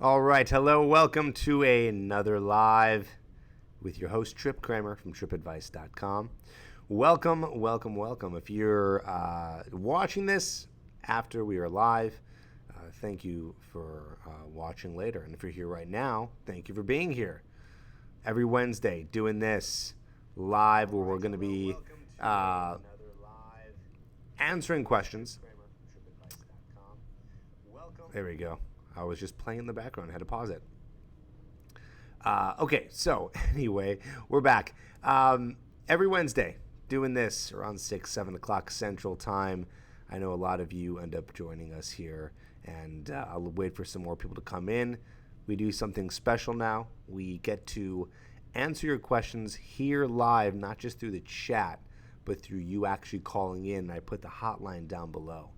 All right, hello, welcome to another live with your host Trip Kramer from tripadvice.com. Welcome. If you're watching this after we are live, thank you for watching later. And if you're here right now, thank you for being here. Every Wednesday, doing this live where we're going to be answering questions. There we go. I was just playing in the background. I had to pause it. Okay, so anyway, we're back. Every Wednesday, doing this around 6, 7 o'clock Central Time. I know a lot of you end up joining us here, and I'll wait for some more people to come in. We do something special now. We get to answer your questions here live, not just through the chat, but through you actually calling in. I put the hotline down below.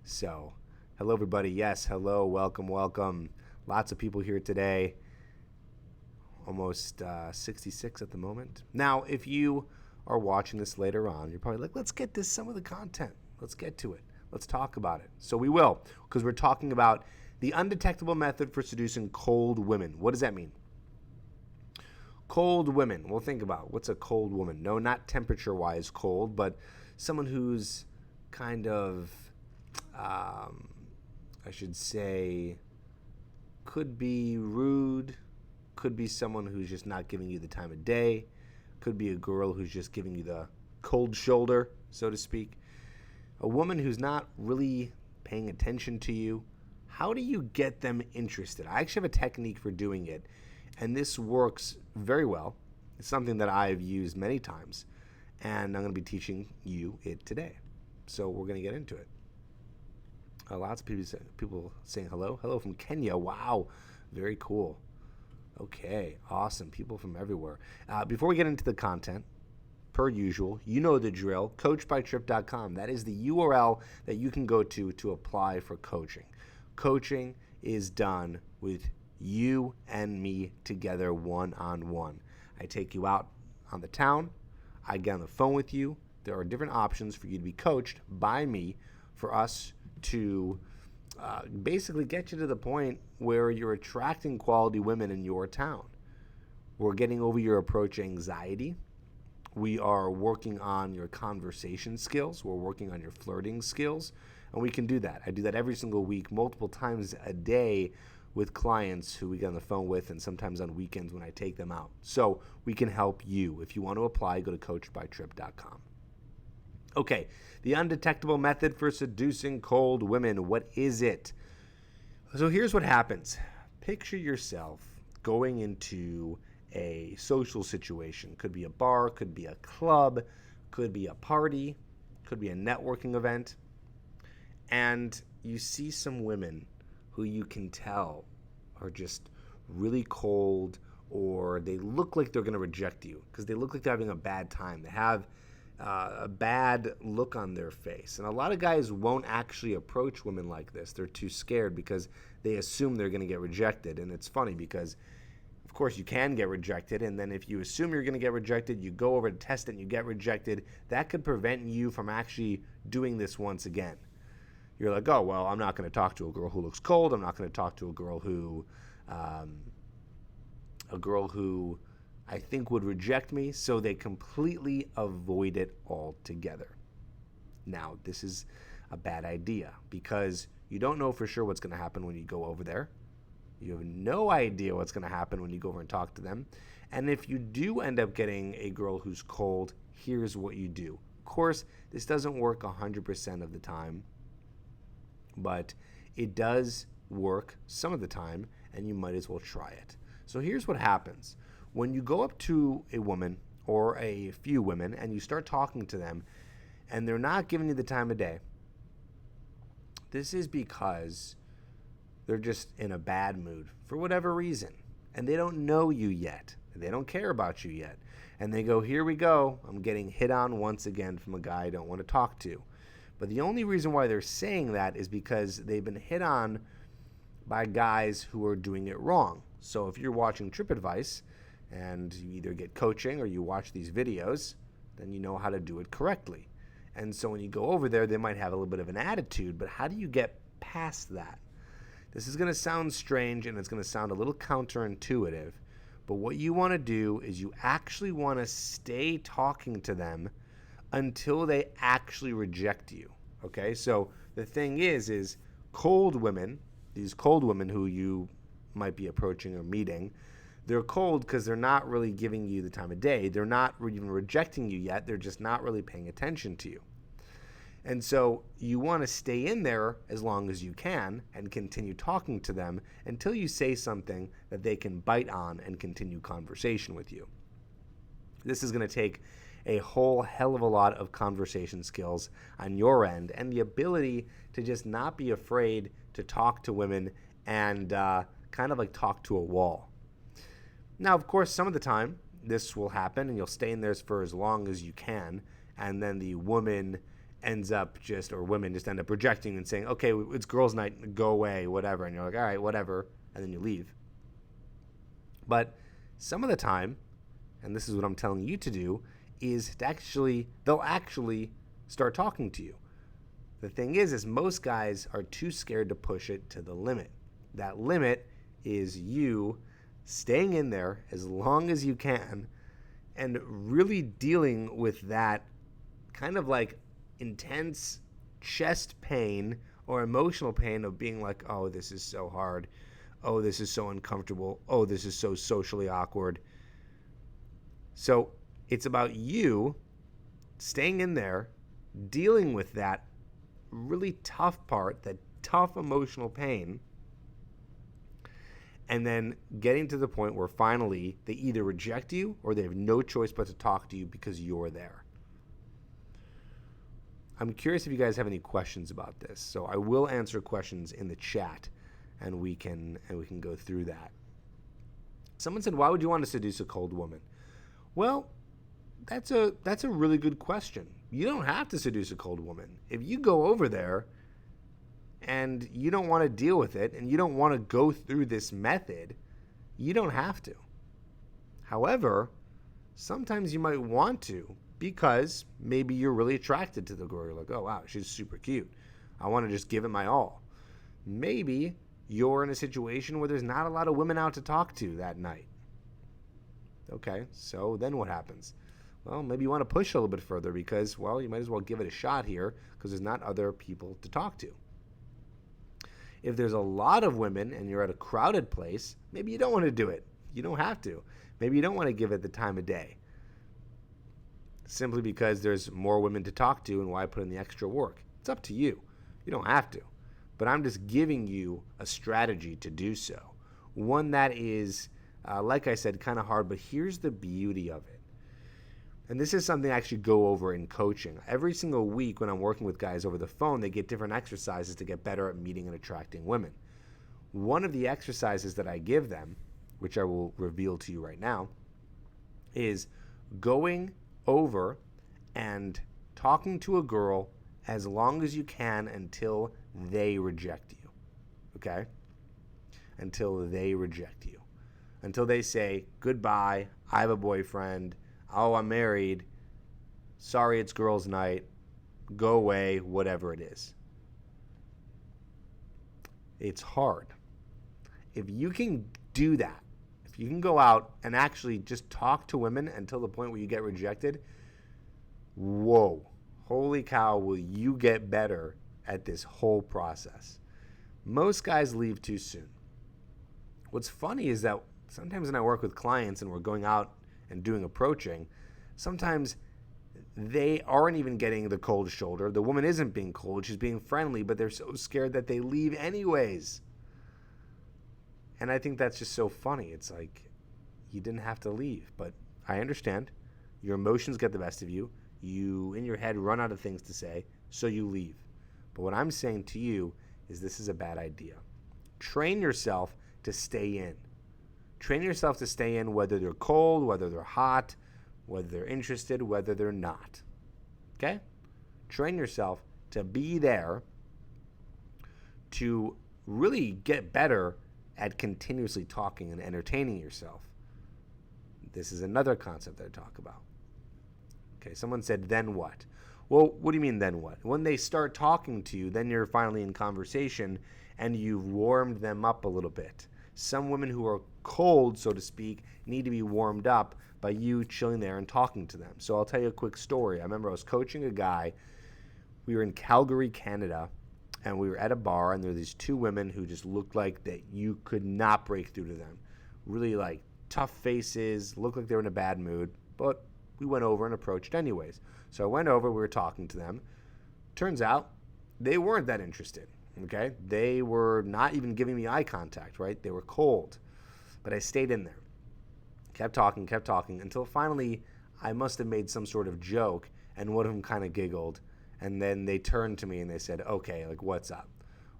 So, hello, everybody. Yes, hello. Welcome. Lots of people here today. Almost 66 at the moment. Now, if you are watching this later on, you're probably like, let's get to some of the content. Let's get to it. Let's talk about it. So we will, because we're talking about the undetectable method for seducing cold women. What does that mean? Cold women. Well, think about what's a cold woman. No, not temperature-wise cold, but someone who's kind of, I should say, could be rude, could be someone who's just not giving you the time of day, could be a girl who's just giving you the cold shoulder, so to speak. A woman who's not really paying attention to you. How do you get them interested? I actually have a technique for doing it, and this works very well. It's something that I've used many times, and I'm going to be teaching you it today. So we're going to get into it. Lots of people saying hello. Hello from Kenya. Wow, very cool. Okay, awesome. People from everywhere. Before we get into the content, per usual, you know the drill, coachedbytrip.com. That is the URL that you can go to apply for coaching. Coaching is done with you and me together one-on-one. I take you out on the town. I get on the phone with you. There are different options for you to be coached by me for us to basically get you to the point where you're attracting quality women in your town. We're getting over your approach anxiety. We are working on your conversation skills. We're working on your flirting skills. And we can do that. I do that every single week, multiple times a day with clients who we get on the phone with, and sometimes on weekends when I take them out. So we can help you. If you want to apply, go to coachedbytrip.com. Okay, the undetectable method for seducing cold women. What is it? So here's what happens. Picture yourself going into a social situation. Could be a bar, could be a club, could be a party, could be a networking event. And you see some women who you can tell are just really cold, or they look like they're going to reject you because they look like they're having a bad time. They have a bad look on their face. And a lot of guys won't actually approach women like this. They're too scared because they assume they're going to get rejected. And it's funny because, of course, you can get rejected. And then if you assume you're going to get rejected, you go over to test it and you get rejected. That could prevent you from actually doing this once again. You're like, oh, well, I'm not going to talk to a girl who looks cold. I'm not going to talk to a girl who I think would reject me, so they completely avoid it altogether. Now, this is a bad idea because you don't know for sure what's going to happen when you go over there. You have no idea what's going to happen when you go over and talk to them. And if you do end up getting a girl who's cold, here's what you do. Of course, this doesn't work 100% of the time, but it does work some of the time, and you might as well try it. So here's what happens. When you go up to a woman or a few women and you start talking to them and they're not giving you the time of day, this is because they're just in a bad mood for whatever reason. And they don't know you yet. They don't care about you yet. And they go, here we go. I'm getting hit on once again from a guy I don't want to talk to. But the only reason why they're saying that is because they've been hit on by guys who are doing it wrong. So if you're watching TripAdvice and you either get coaching or you watch these videos, then you know how to do it correctly. And so when you go over there, they might have a little bit of an attitude, but how do you get past that? This is going to sound strange and it's going to sound a little counterintuitive, but what you want to do is you actually want to stay talking to them until they actually reject you. Okay, so the thing is cold women, these cold women who you might be approaching or meeting, they're cold because they're not really giving you the time of day. They're not even rejecting you yet. They're just not really paying attention to you. And so you want to stay in there as long as you can and continue talking to them until you say something that they can bite on and continue conversation with you. This is going to take a whole hell of a lot of conversation skills on your end and the ability to just not be afraid to talk to women and kind of like talk to a wall. Now, of course, some of the time this will happen and you'll stay in there for as long as you can, and then the woman ends up women just end up rejecting and saying, okay, it's girls' night, go away, whatever. And you're like, all right, whatever. And then you leave. But some of the time, and this is what I'm telling you to do, is they'll actually start talking to you. The thing is most guys are too scared to push it to the limit. That limit is you staying in there as long as you can and really dealing with that kind of like intense chest pain or emotional pain of being like, oh, this is so hard. Oh, this is so uncomfortable. Oh, this is so socially awkward. So it's about you staying in there, dealing with that really tough part, that tough emotional pain, and then getting to the point where finally they either reject you or they have no choice but to talk to you because you're there. I'm curious if you guys have any questions about this. So I will answer questions in the chat and we can go through that. Someone said, why would you want to seduce a cold woman? Well, that's a really good question. You don't have to seduce a cold woman. If you go over there and you don't want to deal with it and you don't want to go through this method, you don't have to. However, sometimes you might want to because maybe you're really attracted to the girl. You're like, oh, wow, she's super cute. I want to just give it my all. Maybe you're in a situation where there's not a lot of women out to talk to that night. Okay, so then what happens? Well, maybe you want to push a little bit further because, well, you might as well give it a shot here because there's not other people to talk to. If there's a lot of women and you're at a crowded place, maybe you don't want to do it. You don't have to. Maybe you don't want to give it the time of day. Simply because there's more women to talk to and why put in the extra work. It's up to you. You don't have to. But I'm just giving you a strategy to do so. One that is, like I said, kind of hard, but here's the beauty of it. And this is something I actually go over in coaching. Every single week when I'm working with guys over the phone, they get different exercises to get better at meeting and attracting women. One of the exercises that I give them, which I will reveal to you right now, is going over and talking to a girl as long as you can until they reject you. Okay? Until they reject you. Until they say, goodbye, I have a boyfriend, oh, I'm married, sorry, it's girls' night, go away, whatever it is. It's hard. If you can do that, if you can go out and actually just talk to women until the point where you get rejected, whoa, holy cow, will you get better at this whole process. Most guys leave too soon. What's funny is that sometimes when I work with clients and we're going out and doing approaching, sometimes they aren't even getting the cold shoulder. The woman isn't being cold, she's being friendly, but they're so scared that they leave anyways. And I think that's just so funny. It's like, you didn't have to leave, but I understand. Your emotions get the best of you. You, in your head, run out of things to say, so you leave. But what I'm saying to you is this is a bad idea. Train yourself to stay in. Train yourself to stay in whether they're cold, whether they're hot, whether they're interested, whether they're not. Okay? Train yourself to be there to really get better at continuously talking and entertaining yourself. This is another concept that I talk about. Okay, someone said, then what? Well, what do you mean then what? When they start talking to you, then you're finally in conversation and you've warmed them up a little bit. Some women who are cold, so to speak, need to be warmed up by you chilling there and talking to them. So I'll tell you a quick story. I remember I was coaching a guy. We were in Calgary, Canada, and we were at a bar, and there were these two women who just looked like that you could not break through to them. Really like tough faces, looked like they were in a bad mood, but we went over and approached anyways. So I went over, we were talking to them. Turns out they weren't that interested, okay? They were not even giving me eye contact, right? They were cold. But I stayed in there. Kept talking, until finally I must have made some sort of joke, and one of them kind of giggled. And then they turned to me and they said, okay, like, what's up?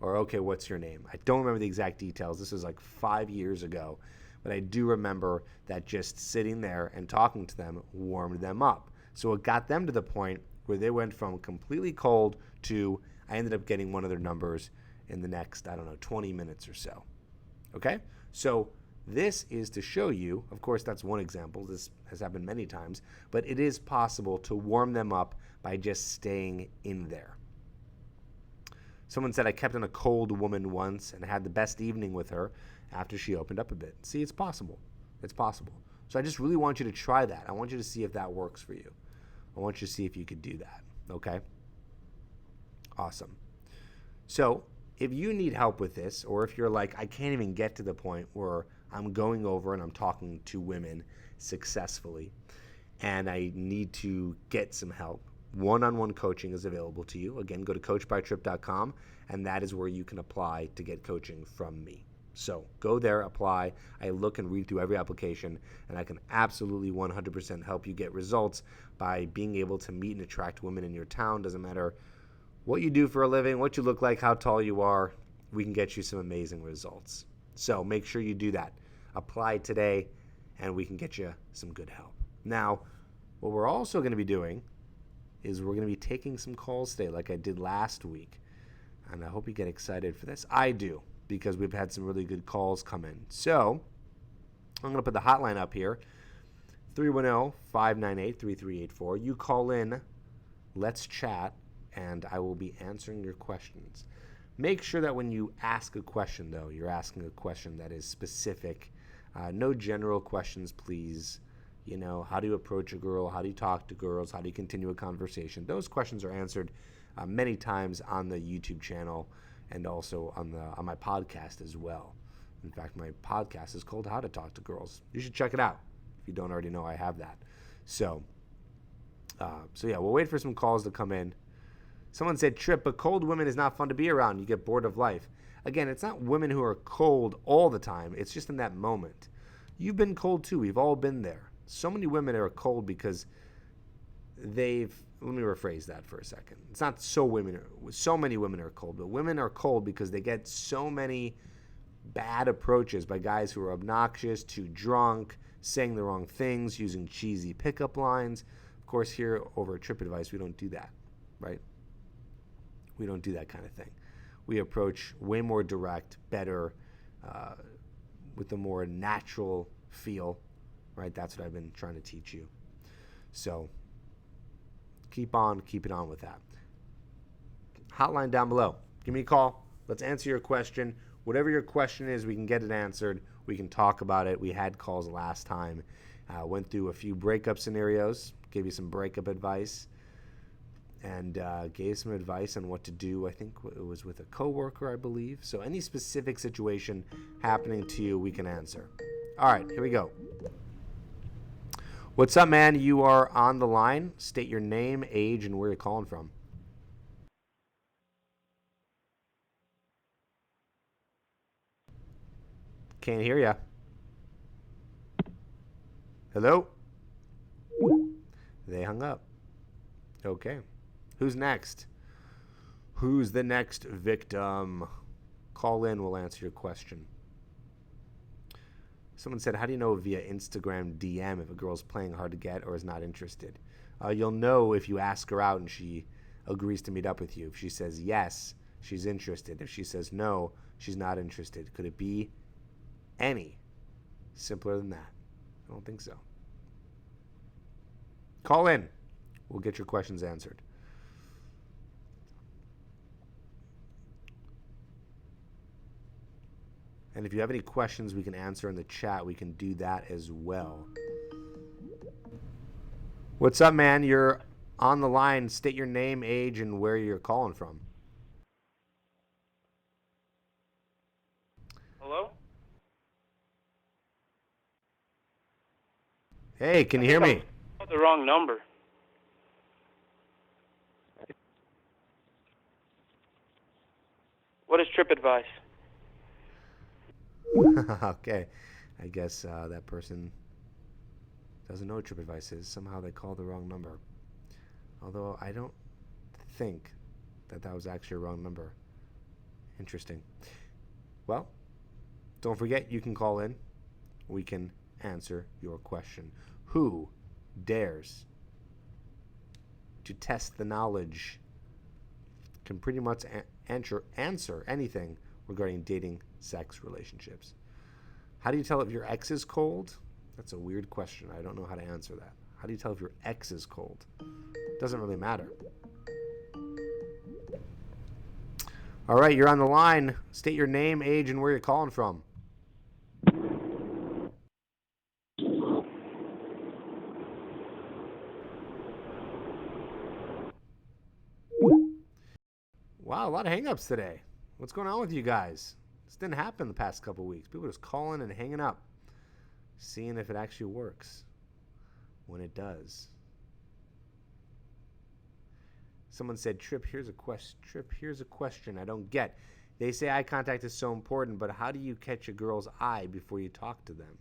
Or, okay, what's your name? I don't remember the exact details. This was like 5 years ago. But I do remember that just sitting there and talking to them warmed them up. So it got them to the point where they went from completely cold to I ended up getting one of their numbers in the next, 20 minutes or so. Okay? So this is to show you, of course, that's one example. This has happened many times. But it is possible to warm them up by just staying in there. Someone said I kept on a cold woman once and had the best evening with her after she opened up a bit. See, it's possible. It's possible. So I just really want you to try that. I want you to see if that works for you. I want you to see if you could do that. Okay? Awesome. So if you need help with this, or if you're like, I can't even get to the point where I'm going over and I'm talking to women successfully, and I need to get some help, one-on-one coaching is available to you. Again, go to coachbytrip.com, and that is where you can apply to get coaching from me. So go there, apply. I look and read through every application, and I can absolutely 100% help you get results by being able to meet and attract women in your town. Doesn't matter what you do for a living, what you look like, how tall you are, we can get you some amazing results. So make sure you do that. Apply today, and we can get you some good help. Now, what we're also going to be doing is we're going to be taking some calls today like I did last week. And I hope you get excited for this. I do, because we've had some really good calls come in. So I'm going to put the hotline up here, 310-598-3384. You call in, let's chat, and I will be answering your questions. Make sure that when you ask a question, though, you're asking a question that is specific. No general questions, please. You know, how do you approach a girl? How do you talk to girls? How do you continue a conversation? Those questions are answered many times on the YouTube channel and also on my podcast as well. In fact, my podcast is called How to Talk to Girls. You should check it out. If you don't already know, I have that. So yeah, we'll wait for some calls to come in. Someone said, Trip, but cold women is not fun to be around. You get bored of life. Again, it's not women who are cold all the time. It's just in that moment. You've been cold too. We've all been there. So many women are cold because let me rephrase that for a second. It's not so many women are cold, but women are cold because they get so many bad approaches by guys who are obnoxious, too drunk, saying the wrong things, using cheesy pickup lines. Of course, here over at TripAdvice, we don't do that, right? We don't do that kind of thing. We approach way more direct, better, with a more natural feel, right? That's what I've been trying to teach you. So keep it on with that. Hotline down below. Give me a call. Let's answer your question. Whatever your question is, we can get it answered. We can talk about it. We had calls last time. Went through a few breakup scenarios, gave you some breakup advice, and gave some advice on what to do. I think it was with a coworker, I believe. So any specific situation happening to you, we can answer. All right, here we go. What's up, man? You are on the line. State your name, age, and where you're calling from. Can't hear ya. Hello? They hung up. Okay. Who's next? Who's the next victim? Call in, we'll answer your question. Someone said, how do you know via Instagram DM if a girl's playing hard to get or is not interested? You'll know if you ask her out and she agrees to meet up with you. If she says yes, she's interested. If she says no, she's not interested. Could it be any simpler than that? I don't think so. Call in. We'll get your questions answered. And if you have any questions we can answer in the chat, we can do that as well. What's up, man? You're on the line. State your name, age, and where you're calling from. Hello? Hey, can you hear me? I called the wrong number. What is TripAdvice? Okay. I guess that person doesn't know what TripAdvice is. Somehow they called the wrong number. Although I don't think that was actually a wrong number. Interesting. Well, don't forget you can call in. We can answer your question. Who dares to test the knowledge can pretty much answer anything regarding dating, sex, relationships. How do you tell if your ex is cold? That's a weird question. I don't know how to answer that. How do you tell if your ex is cold? Doesn't really matter. All right, you're on the line. State your name, age, and where you're calling from. Wow, a lot of hang-ups today. What's going on with you guys? This didn't happen the past couple weeks. People just calling and hanging up, seeing if it actually works when it does. Someone said, Trip, here's a question I don't get. They say eye contact is so important, but how do you catch a girl's eye before you talk to them?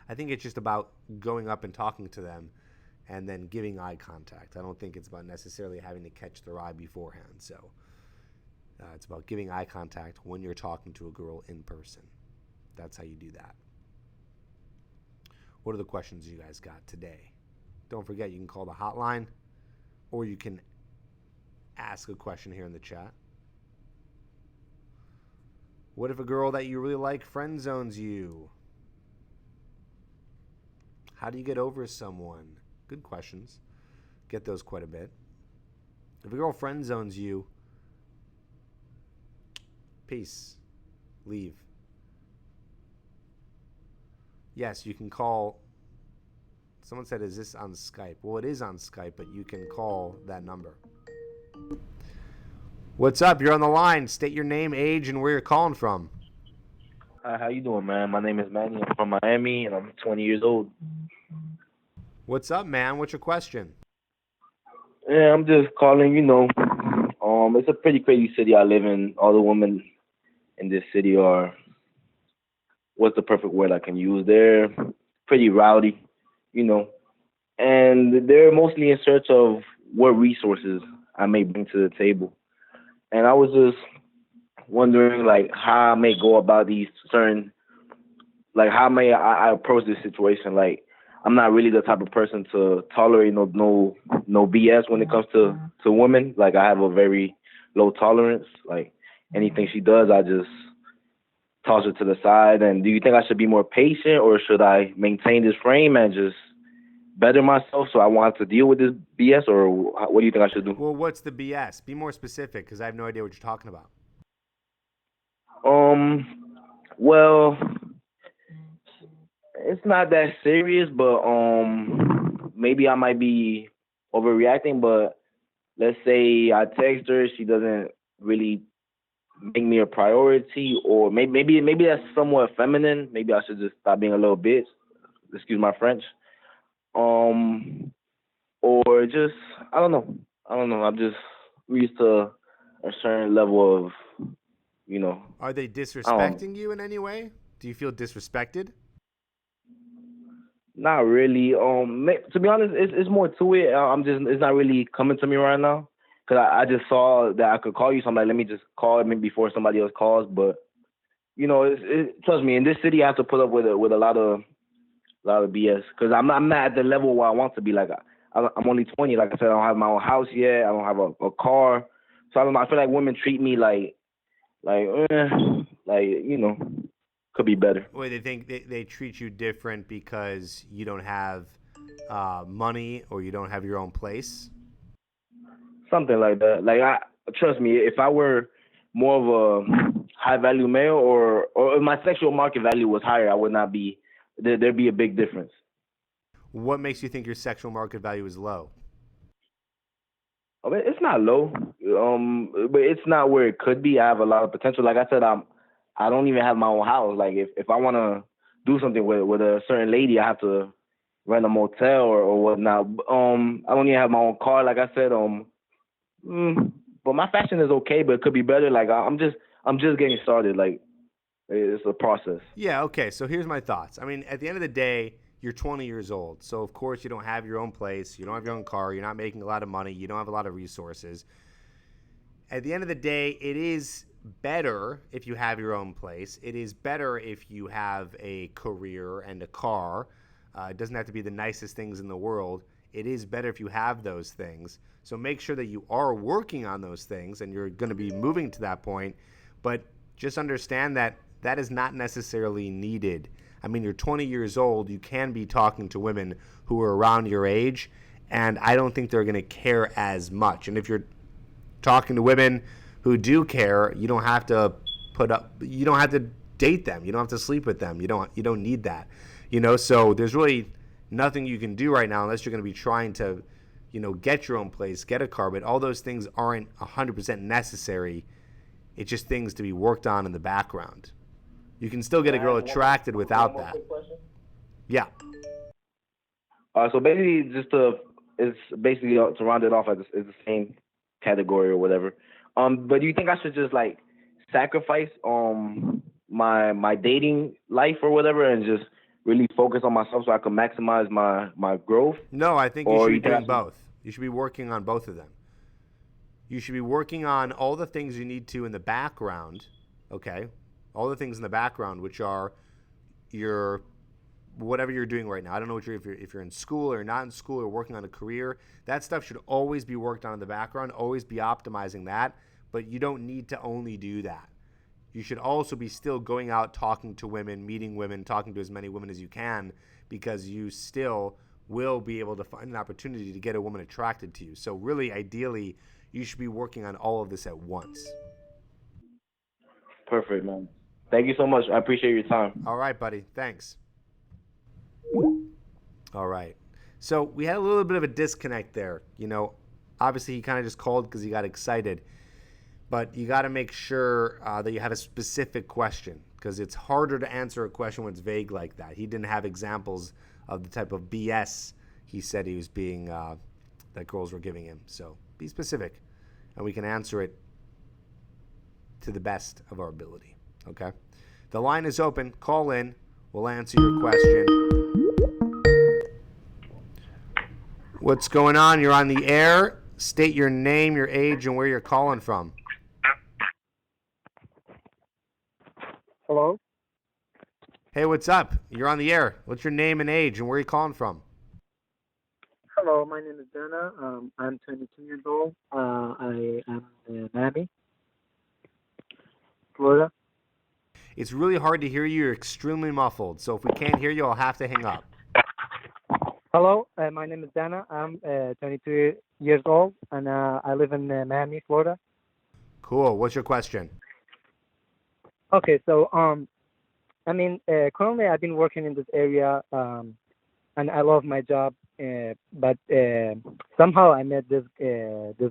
I think it's just about going up and talking to them and then giving eye contact. I don't think it's about necessarily having to catch their eye beforehand. So it's about giving eye contact when you're talking to a girl in person. That's how you do that. What are the questions you guys got today? Don't forget, you can call the hotline or you can ask a question here in the chat. What if a girl that you really like friend zones you? How do you get over someone? Good questions. Get those quite a bit. If a girl friend zones you, peace. Leave. Yes, you can call. Someone said, is this on Skype? Well, it is on Skype, but you can call that number. What's up? You're on the line. State your name, age, and where you're calling from. Hi, how you doing, man? My name is Manny. I'm from Miami, and I'm 20 years old. What's up, man? What's your question? Yeah, I'm just calling, it's a pretty crazy city I live in. All the women in this city are, what's the perfect word I can use? They're pretty rowdy, and they're mostly in search of what resources I may bring to the table. And I was just wondering, how I may go about these certain, how may I approach this situation? I'm not really the type of person to tolerate no BS when it comes to women. I have a very low tolerance. Anything she does, I just toss her to the side. And do you think I should be more patient, or should I maintain this frame and just better myself so I won't have to deal with this BS, or what do you think I should do? Well, what's the BS? Be more specific, because I have no idea what you're talking about. Well, it's not that serious, but maybe I might be overreacting. But let's say I text her, she doesn't really make me a priority, or maybe that's somewhat feminine. Maybe I should just stop being a little bitch. Excuse my French. Or just I don't know. I'm just used to a certain level of, Are they disrespecting you in any way? Do you feel disrespected? Not really. To be honest, it's more to it. It's not really coming to me right now, because I just saw that I could call you, so I'm like, let me just call maybe before somebody else calls. But trust me, in this city, I have to put up with a lot of BS, because I'm not at the level where I want to be. I'm only 20. Like I said, I don't have my own house yet. I don't have a car, so I don't know. I feel like women treat me could be better. Wait, they think they treat you different because you don't have money or you don't have your own place? Something like that. Trust me, if I were more of a high value male, or if my sexual market value was higher, I would not be there'd be a big difference. What makes you think your sexual market value is low? I mean, it's not low, but it's not where it could be. I have a lot of potential. Like I said, I don't even have my own house. Like if I want to do something with a certain lady, I have to rent a motel or whatnot. I don't even have my own car. Like I said, but my fashion is okay, but it could be better. Like I'm just getting started. Like it's a process. Yeah, okay. So here's my thoughts. I mean, at the end of the day, you're 20 years old. So, of course, you don't have your own place. You don't have your own car. You're not making a lot of money. You don't have a lot of resources. At the end of the day, it is better if you have your own place. It is better if you have a career and a car. It doesn't have to be the nicest things in the world. It is better if you have those things. So make sure that you are working on those things and you're going to be moving to that point. But just understand that that is not necessarily needed. I mean, you're 20 years old. You can be talking to women who are around your age, and I don't think they're going to care as much. And if you're talking to women who do care, you don't have to you don't have to date them. You don't have to sleep with them. You don't need that. So there's really nothing you can do right now unless you're going to be trying to, get your own place, get a car. But all those things aren't 100% necessary. It's just things to be worked on in the background. You can still get a girl attracted without that. Yeah. So basically, it's basically to round it off, it's the same category or whatever. But do you think I should just like sacrifice my dating life or whatever and just really focus on myself so I can maximize my growth? No, I think you should be doing both. You should be working on both of them. You should be working on all the things you need to in the background, okay? All the things in the background, which are your whatever you're doing right now. I don't know if you're in school or not in school or working on a career. That stuff should always be worked on in the background, always be optimizing that, but you don't need to only do that. You should also be still going out, talking to women, meeting women, talking to as many women as you can, because you still will be able to find an opportunity to get a woman attracted to you. So really, ideally, you should be working on all of this at once. Perfect, man. Thank you so much. I appreciate your time. All right, buddy. Thanks. All right. So we had a little bit of a disconnect there. Obviously he kind of just called because he got excited. But you got to make sure that you have a specific question, because it's harder to answer a question when it's vague like that. He didn't have examples of the type of BS he said he was being, that girls were giving him. So be specific, and we can answer it to the best of our ability. Okay? The line is open. Call in. We'll answer your question. What's going on? You're on the air. State your name, your age, and where you're calling from. Hello? Hey, what's up? You're on the air. What's your name and age, and where are you calling from? Hello, my name is Dana. I'm 22 years old. I am in Miami, Florida. It's really hard to hear you. You're extremely muffled. So if we can't hear you, I'll have to hang up. Hello, my name is Dana. I'm 22 years old, and I live in Miami, Florida. Cool. What's your question? Okay, so currently I've been working in this area, and I love my job. But somehow I met this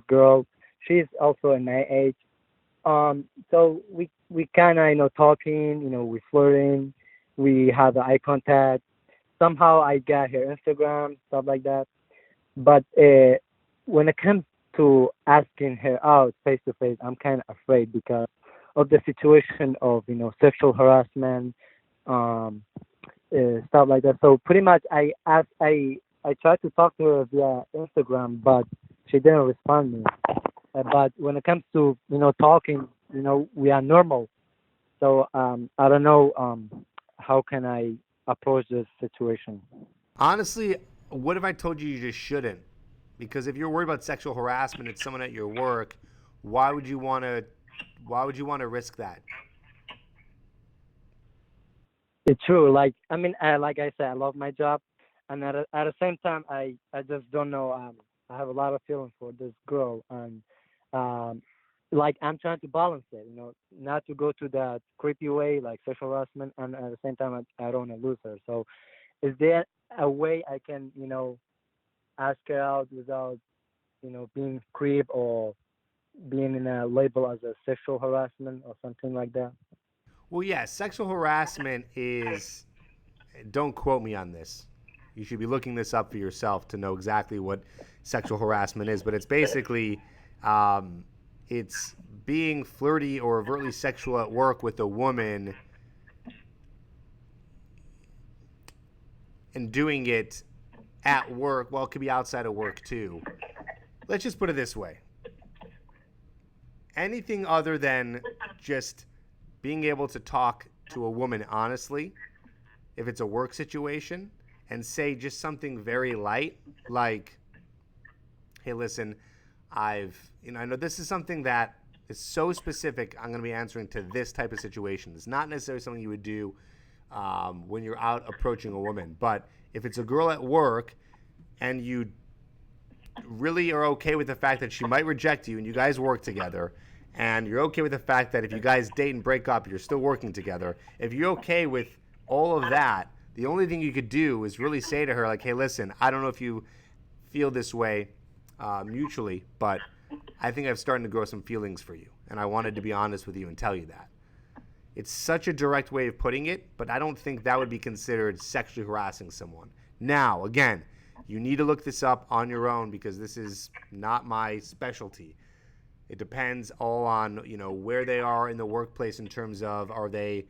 girl. She's also in my age. So we kind of talking. We flirting. We have eye contact. Somehow I got her Instagram, stuff like that. But when it comes to asking her out face to face, I'm kind of afraid because of the situation of sexual harassment, stuff like that. So pretty much I tried to talk to her via Instagram, but she didn't respond me. But when it comes to talking, we are normal. So I don't know how can I approach this situation. Honestly, what if I told you just shouldn't? Because if you're worried about sexual harassment at someone at your work, why would you want to risk that? It's true. Like like I said, I love my job, and at the same time, I just don't know. I have a lot of feelings for this girl, and like I'm trying to balance it, not to go to that creepy way, like sexual harassment, and at the same time, I don't want to lose her. So, is there a way I can, ask her out without, being creep or being in a label as a sexual harassment or something like that? Well, yeah, sexual harassment is, don't quote me on this. You should be looking this up for yourself to know exactly what sexual harassment is. But it's basically, um, it's being flirty or overtly sexual at work with a woman and doing it at work. Well, it could be outside of work too. Let's just put it this way. Anything other than just being able to talk to a woman honestly, if it's a work situation, and say just something very light, like, hey, listen, I know this is something that is so specific, I'm going to be answering to this type of situation. It's not necessarily something you would do when you're out approaching a woman. But if it's a girl at work and you really are okay with the fact that she might reject you and you guys work together, and you're okay with the fact that if you guys date and break up, you're still working together, if you're okay with all of that, the only thing you could do is really say to her, like, hey, listen, I don't know if you feel this way mutually, but I think I'm starting to grow some feelings for you, and I wanted to be honest with you and tell you that. It's such a direct way of putting it, but I don't think that would be considered sexually harassing someone. Now, again, you need to look this up on your own because this is not my specialty. It depends all on, where they are in the workplace in terms of, are they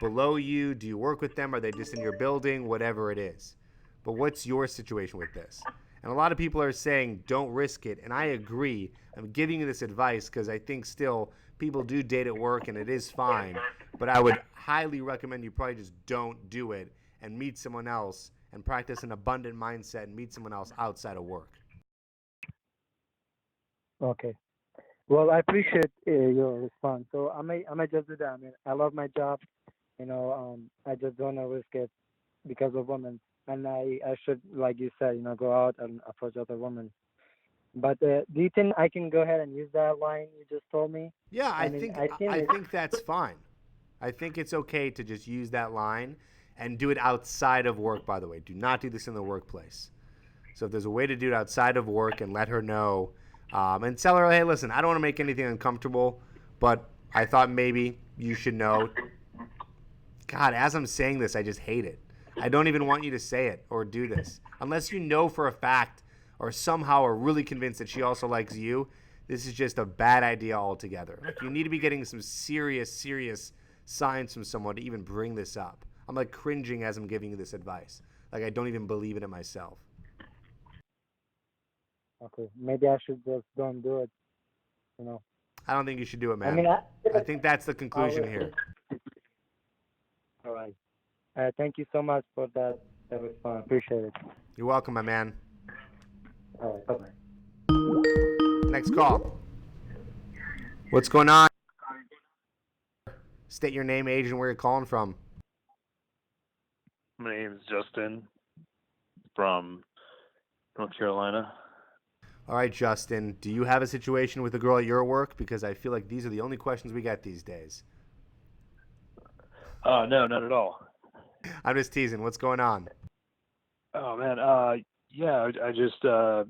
below you? Do you work with them? Are they just in your building? Whatever it is. But what's your situation with this? And a lot of people are saying don't risk it, and I agree. I'm giving you this advice because I think still people do date at work and it is fine, but I would highly recommend you probably just don't do it and meet someone else and practice an abundant mindset and meet someone else outside of work. Okay. Well, I appreciate your response. So I may just do that. I mean, I love my job. I just don't want to risk it because of women. And I should, like you said, go out and approach other women. But do you think I can go ahead and use that line you just told me? Yeah, I I mean, think I think I it. think that's fine. I think it's okay to just use that line and do it outside of work, by the way. Do not do this in the workplace. So if there's a way to do it outside of work and let her know and tell her, hey, listen, I don't want to make anything uncomfortable, but I thought maybe you should know. God, as I'm saying this, I just hate it. I don't even want you to say it or do this. Unless you know for a fact or somehow are really convinced that she also likes you, this is just a bad idea altogether. Like, you need to be getting some serious, serious signs from someone to even bring this up. I'm like cringing as I'm giving you this advice. Like, I don't even believe in it myself. Okay, maybe I should just don't do it. You know. I don't think you should do it, I man. mean, I think that's the I'll conclusion here. all right. Thank you so much for that response. Appreciate it. You're welcome, my man. All right. Bye bye. Next call. What's going on? State your name, age, and where you're calling from. My name is Justin from North Carolina. All right, Justin, do you have a situation with a girl at your work? Because I feel like these are the only questions we get these days. No, not at all. I'm just teasing. What's going on? Oh man, yeah, I just I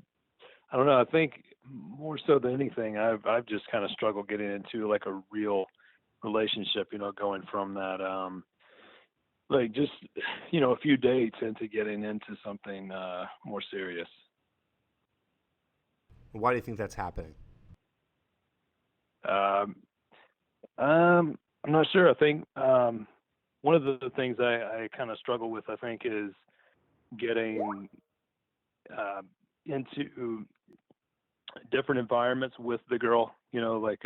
don't know. I think more so than anything, I've just kind of struggled getting into like a real relationship. Going from that like just a few dates into getting into something more serious. Why do you think that's happening? I'm not sure. I think one of the things I kind of struggle with, I think, is getting into different environments with the girl. Like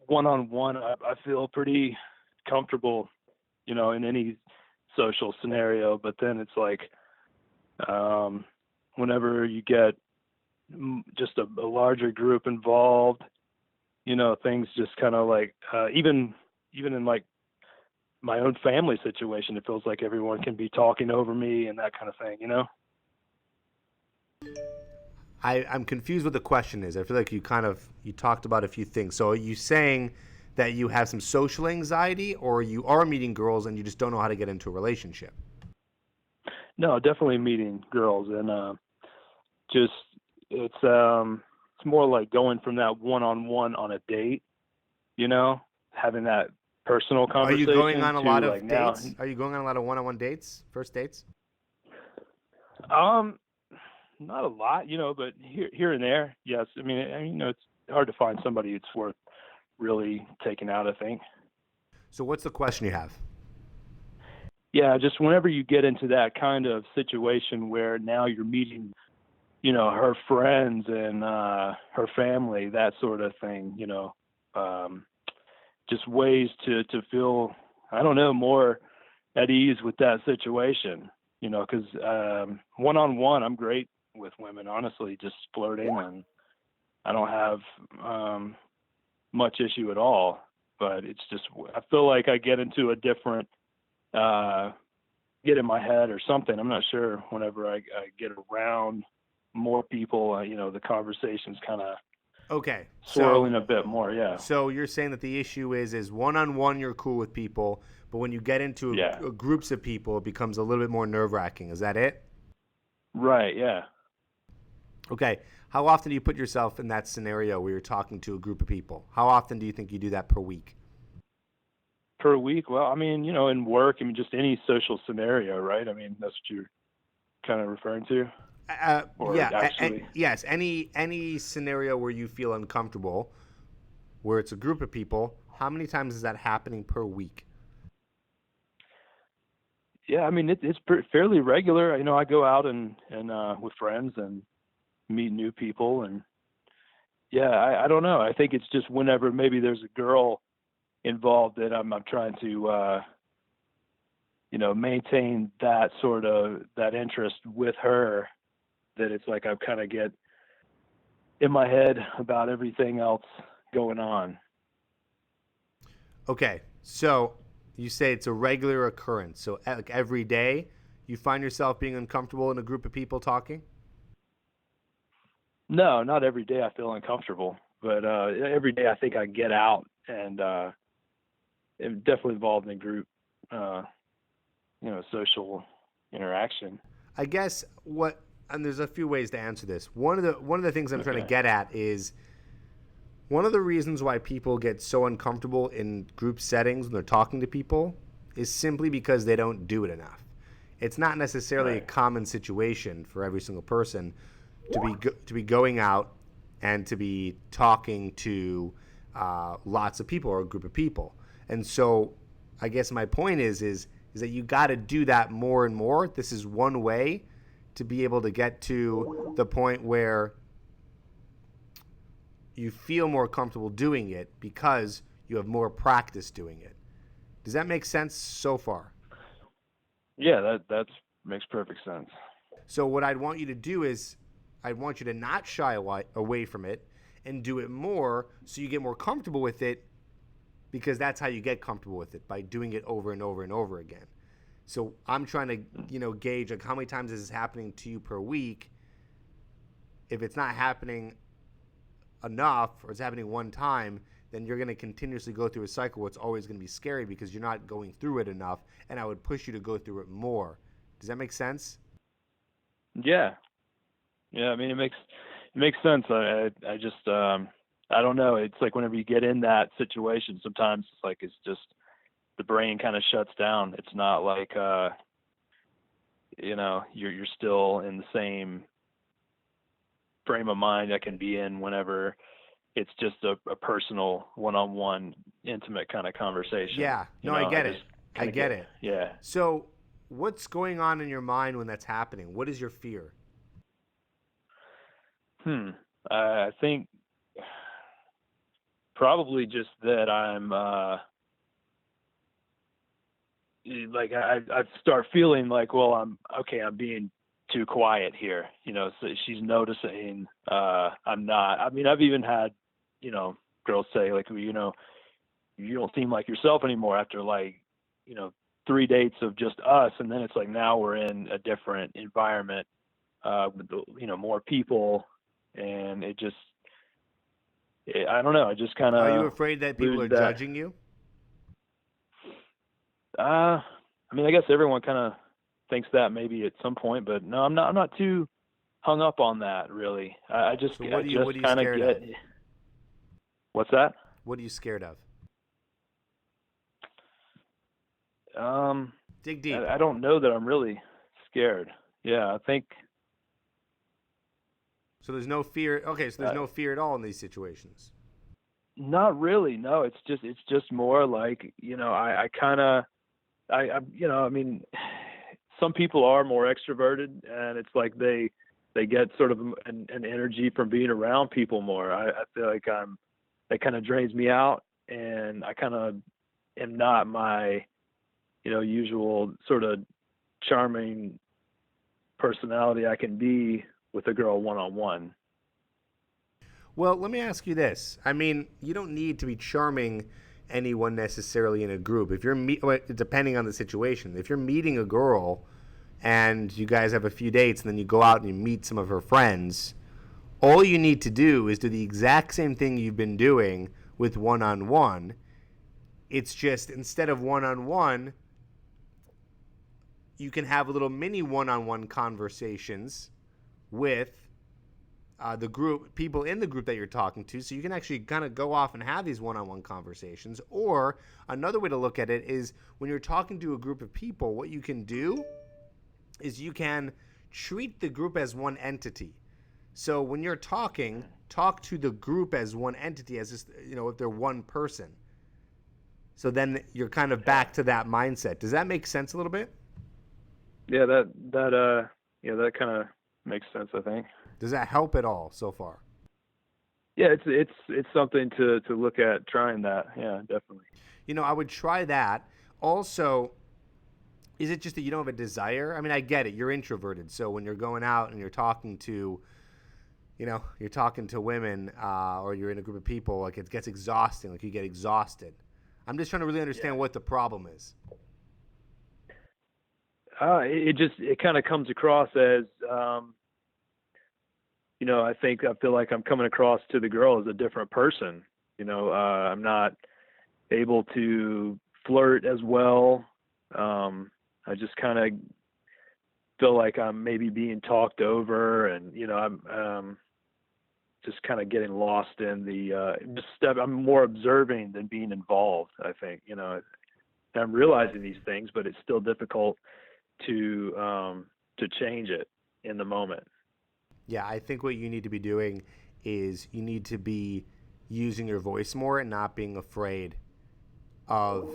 one-on-one, I feel pretty comfortable, in any social scenario. But then it's like whenever you get just a larger group involved, things just kind of like even in like my own family situation, it feels like everyone can be talking over me and that kind of thing. I'm confused what the question is. I feel like you talked about a few things. So are you saying that you have some social anxiety, or you are meeting girls and you just don't know how to get into a relationship? No, definitely meeting girls, and just it's more like going from that one-on-one on a date, having that personal Are conversation you going on a to lot like of now. dates? Are you going on a lot of one-on-one dates, first dates? Not a lot, but here and there, yes. I mean, it's hard to find somebody it's worth really taking out, I think. So what's the question you have? Yeah, just whenever you get into that kind of situation where now you're meeting, her friends and her family, that sort of thing, just ways to feel, I don't know, more at ease with that situation, because one-on-one, I'm great with women, honestly, just flirting, and I don't have much issue at all. But it's just, I feel like I get into a different, get in my head or something. I'm not sure. Whenever I get around more people, the conversation's kind of Okay, swirling a bit more. Yeah. So you're saying that the issue is one-on-one you're cool with people, but when you get into groups of people, it becomes a little bit more nerve-wracking. Is that it? Right. Yeah. Okay. How often do you put yourself in that scenario where you're talking to a group of people? How often do you think you do that per week? Per week? Well, I mean, in work, I mean, just any social scenario, right? I mean, that's what you're kind of referring to. Yes. Any scenario where you feel uncomfortable, where it's a group of people, how many times is that happening per week? Yeah, I mean, it's fairly regular. I go out and with friends and meet new people, and yeah, I don't know. I think it's just whenever maybe there's a girl involved that I'm trying to maintain that sort of that interest with her, that it's like I kind of get in my head about everything else going on. Okay, so you say it's a regular occurrence. So like every day you find yourself being uncomfortable in a group of people talking? No, not every day I feel uncomfortable, but every day I think I get out and am definitely involved in group, social interaction. I guess and there's a few ways to answer this. One of the things I'm trying to get at is one of the reasons why people get so uncomfortable in group settings when they're talking to people is simply because they don't do it enough. It's not necessarily a common situation for every single person to be going out and to be talking to lots of people or a group of people. And so I guess my point is that you got to do that more and more. This is one way to be able to get to the point where you feel more comfortable doing it because you have more practice doing it. Does that make sense so far? Yeah, that makes perfect sense. So what I'd want you to do is I'd want you to not shy away from it and do it more so you get more comfortable with it, because that's how you get comfortable with it, by doing it over and over and over again. So I'm trying to, gauge like how many times is this happening to you per week. If it's not happening enough, or it's happening one time, then you're going to continuously go through a cycle where it's always going to be scary because you're not going through it enough, and I would push you to go through it more. Does that make sense? Yeah. I mean, it makes sense. I just I don't know. It's like whenever you get in that situation, sometimes it's like it's just the brain kind of shuts down. It's not like you're still in the same frame of mind I can be in whenever it's just a personal one-on-one intimate kind of conversation. Yeah. No, I get it. I get it. Yeah. So what's going on in your mind when that's happening? What is your fear? I think probably just that I'm like I start feeling like, well, I'm being too quiet here, so she's noticing I'm not. I mean, I've even had girls say like, you don't seem like yourself anymore after 3 dates of just us, and then it's like now we're in a different environment with more people, and I don't know. I just kind of. Are you afraid that people are judging you? I mean, I guess everyone kind of thinks that maybe at some point, but no, I'm not too hung up on that really. I just kind of get. What's that? What are you scared of? Dig deep. I don't know that I'm really scared. Yeah, I think. So there's no fear. Okay, so there's no fear at all in these situations. Not really. No, it's just more like, I mean, some people are more extroverted, and it's like they get sort of an energy from being around people more. I feel like that kind of drains me out, and I kind of am not my, usual sort of charming personality I can be with a girl one-on-one. Well, let me ask you this. I mean, you don't need to be charming anyone necessarily in a group. If you're depending on the situation. If you're meeting a girl and you guys have a few dates and then you go out and you meet some of her friends, all you need to do is do the exact same thing you've been doing with one-on-one. It's just instead of one-on-one, you can have a little mini one-on-one conversations with the group, people in the group that you're talking to, so you can actually kind of go off and have these one-on-one conversations. Or another way to look at it is when you're talking to a group of people, what you can do is you can treat the group as one entity. So when you're talking, talk to the group as one entity, as just, if they're one person. So then you're kind of back to that mindset. Does that make sense a little bit? Yeah, that kind of makes sense, I think. Does that help at all so far? Yeah, it's something to look at, trying that. Yeah, definitely. I would try that. Also, is it just that you don't have a desire? I mean, I get it. You're introverted. So when you're going out and you're talking to, women or you're in a group of people, like it gets exhausting. Like you get exhausted. I'm just trying to really understand what the problem is. It kind of comes across as, I feel like I'm coming across to the girl as a different person. I'm not able to flirt as well. I just kind of feel like I'm maybe being talked over, and I'm just kind of getting lost in the step. I'm more observing than being involved, I think. I'm realizing these things, but it's still difficult to change it in the moment. Yeah, I think what you need to be doing is you need to be using your voice more and not being afraid of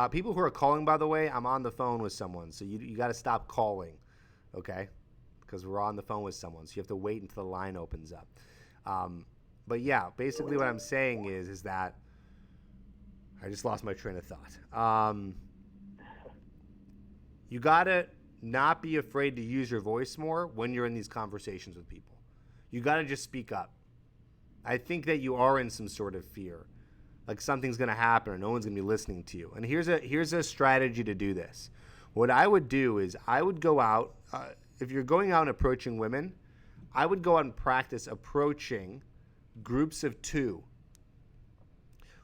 people who are calling. By the way, I'm on the phone with someone, so you got to stop calling, okay? Because we're on the phone with someone, so you have to wait until the line opens up. But yeah, basically what I'm saying is that I just lost my train of thought. You got to not be afraid to use your voice more when you're in these conversations with people. You got to just speak up. I think that you are in some sort of fear, like something's going to happen or no one's going to be listening to you. And here's a strategy to do this. What I would do is I would go out, if you're going out and approaching women, I would go out and practice approaching groups of 2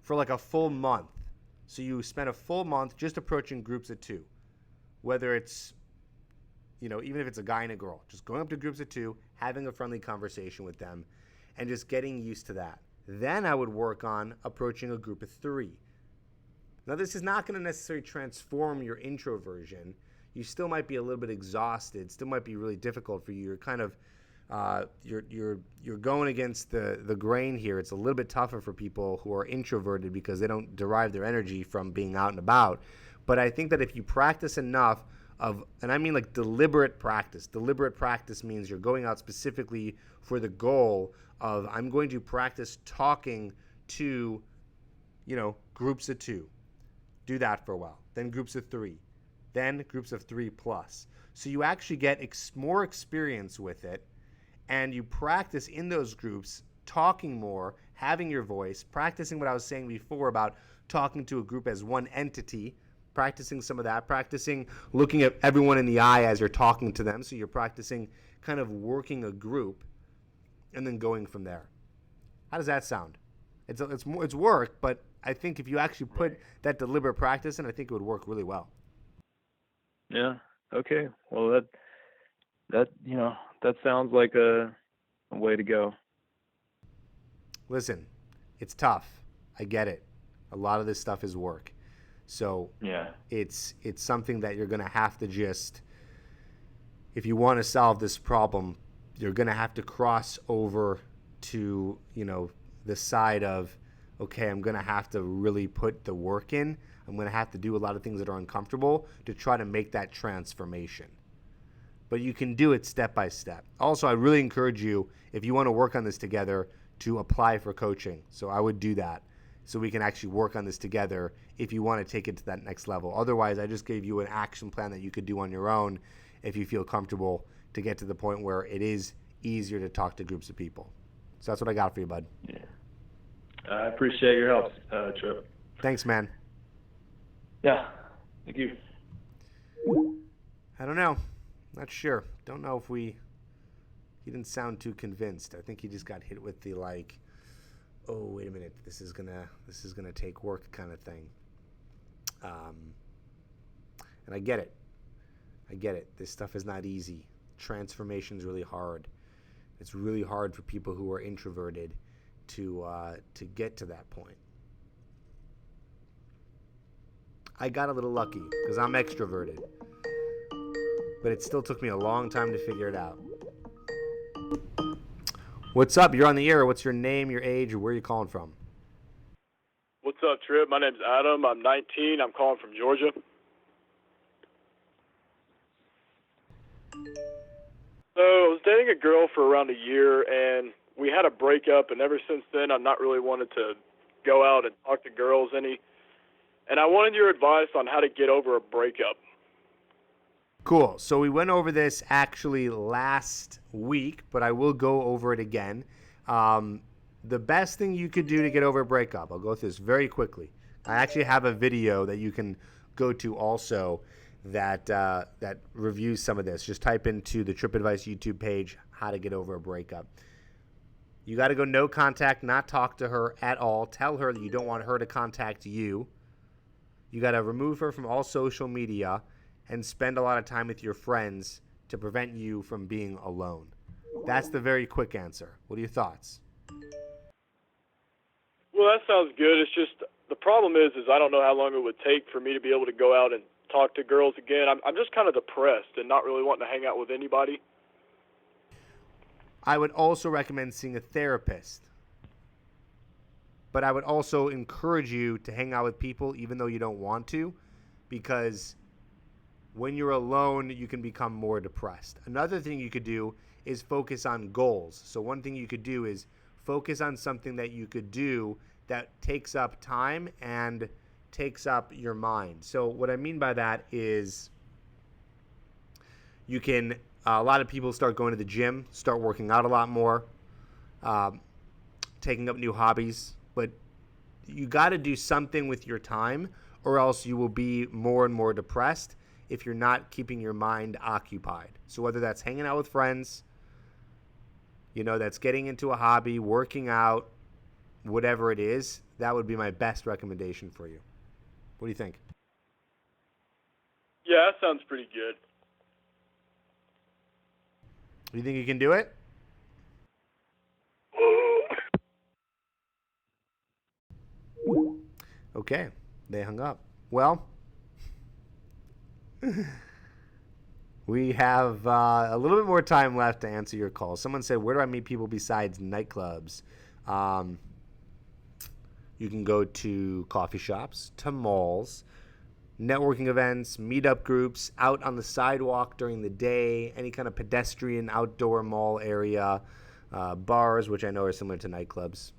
for like a full month. So you spend a full month just approaching groups of 2, whether it's, even if it's a guy and a girl, just going up to groups of 2, having a friendly conversation with them, and just getting used to that. Then I would work on approaching a group of 3. Now, this is not going to necessarily transform your introversion. You still might be a little bit exhausted. Still might be really difficult for you. You're kind of you're going against the grain here. It's a little bit tougher for people who are introverted because they don't derive their energy from being out and about. But I think that if you practice enough and I mean like deliberate practice. Deliberate practice means you're going out specifically for the goal of I'm going to practice talking to, groups of 2. Do that for a while. Then groups of 3. Then groups of 3 plus. So you actually get more experience with it, and you practice in those groups, talking more, having your voice, practicing what I was saying before about talking to a group as one entity, practicing some of that, practicing looking at everyone in the eye as you're talking to them. So you're practicing kind of working a group. and then going from there. How does that sound? It's work, but I think if you actually put that deliberate practice in, I think it would work really well. Yeah. Okay. Well, that sounds like a way to go. Listen, it's tough. I get it. A lot of this stuff is work. So Yeah. it's something that you're going to have to just, if you want to solve this problem, you're going to have to cross over to, the side of, okay, I'm going to have to really put the work in. I'm going to have to do a lot of things that are uncomfortable to try to make that transformation. But you can do it step by step. Also, I really encourage you, if you want to work on this together, to apply for coaching. So I would do that so we can actually work on this together if you want to take it to that next level. Otherwise, I just gave you an action plan that you could do on your own if you feel comfortable to get to the point where it is easier to talk to groups of people. So that's what I got for you, bud. Yeah. I appreciate your help, Trip. Thanks, man. Yeah. Thank you. I don't know. Not sure. Don't know if he didn't sound too convinced. I think he just got hit with the oh, wait a minute, this is gonna take work kind of thing. And I get it. This stuff is not easy. Transformation is really hard. It's really hard for people who are introverted to get to that point. I got a little lucky because I'm extroverted, but it still took me a long time to figure it out. What's up? You're on the air. What's your name, your age, or where are you calling from? What's up, Trip? My name's Adam. I'm 19. I'm calling from Georgia. So I was dating a girl for around a year, and we had a breakup, and ever since then I've not really wanted to go out and talk to girls any. And I wanted your advice on how to get over a breakup. Cool. So we went over this actually last week, but I will go over it again. The best thing you could do to get over a breakup, I'll go through this very quickly. I actually have a video that you can go to also that reviews some of this. Just type into the Trip Advice YouTube page, how to get over a breakup. You got to go no contact, not talk to her at all. Tell her that you don't want her to contact you. You got to remove her from all social media and spend a lot of time with your friends to prevent you from being alone. That's the very quick answer. What are your thoughts? Well, that sounds good. It's just the problem is I don't know how long it would take for me to be able to go out and talk to girls again. I'm just kind of depressed and not really wanting to hang out with anybody. I would also recommend seeing a therapist. But I would also encourage you to hang out with people even though you don't want to, because when you're alone, you can become more depressed. Another thing you could do is focus on goals. So one thing you could do is focus on something that you could do that takes up time and takes up your mind. So what I mean by that is you can, a lot of people start going to the gym, start working out a lot more, taking up new hobbies. But you got to do something with your time, or else you will be more and more depressed if you're not keeping your mind occupied. So whether that's hanging out with friends, that's getting into a hobby, working out, whatever it is, that would be my best recommendation for you. What do you think? Yeah, that sounds pretty good. Do you think you can do it? Okay, they hung up. Well, we have a little bit more time left to answer your call. Someone said, where do I meet people besides nightclubs? You can go to coffee shops, to malls, networking events, meetup groups, out on the sidewalk during the day, any kind of pedestrian outdoor mall area, bars, which I know are similar to nightclubs.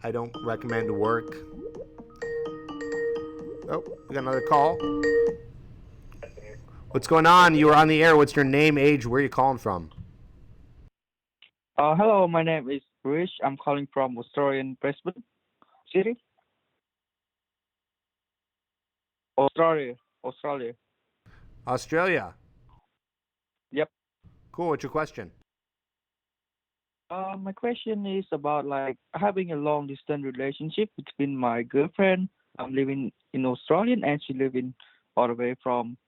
I don't recommend work. Oh, we got another call. What's going on? You are on the air. What's your name, age, where are you calling from? Hello, my name is Rich. I'm calling from Australian Brisbane City. Australia. Australia. Yep. Cool. What's your question? My question is about like having a long distance relationship between my girlfriend. I'm living in Australia and she living all the way from